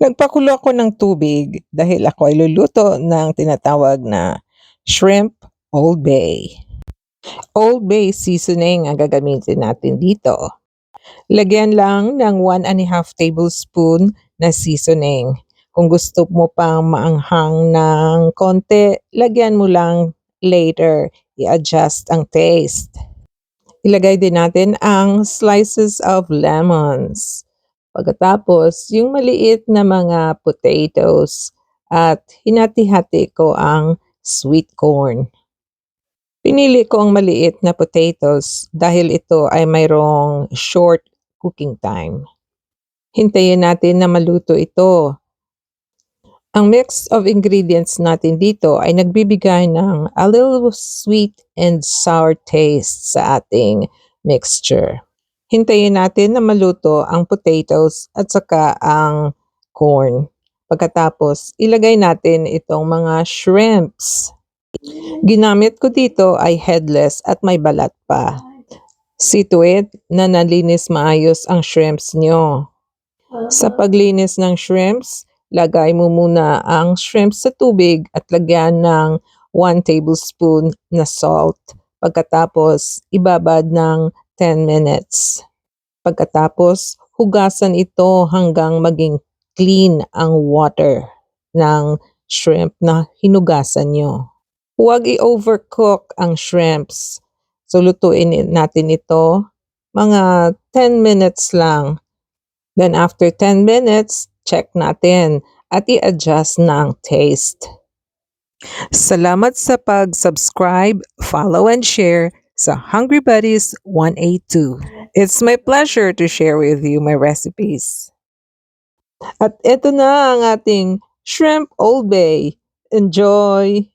Nagpakulo ako ng tubig dahil ako ay luluto ng tinatawag na shrimp Old Bay. Old Bay seasoning ang gagamitin natin dito. Lagyan lang ng 1½ tablespoon na seasoning. Kung gusto mo pang maanghang ng konti, lagyan mo lang later. I-adjust ang taste. Ilagay din natin ang slices of lemons. Pagkatapos, yung maliit na mga potatoes at hinati-hati ko ang sweet corn. Pinili ko ang maliit na potatoes dahil ito ay mayroong short cooking time. Hintayin natin na maluto ito. Ang mix of ingredients natin dito ay nagbibigay ng a little sweet and sour taste sa ating mixture. Hintayin natin na maluto ang potatoes at saka ang corn. Pagkatapos, ilagay natin itong mga shrimps. Ginamit ko dito ay headless at may balat pa. See to it na nalinis maayos ang shrimps nyo. Sa paglinis ng shrimps, lagay mo muna ang shrimps sa tubig at lagyan ng 1 tablespoon na salt. Pagkatapos, ibabad ng 10 minutes. Pagkatapos, hugasan ito hanggang maging clean ang water ng shrimp na hinugasan nyo. Huwag i-overcook ang shrimps. So, lutuin natin ito mga 10 minutes lang. Then after 10 minutes, check natin at i-adjust na ang taste. Salamat sa pag-subscribe, follow and share sa Hungry Buddies 182. It's my pleasure to share with you my recipes. At ito na ang ating shrimp Old Bay. Enjoy!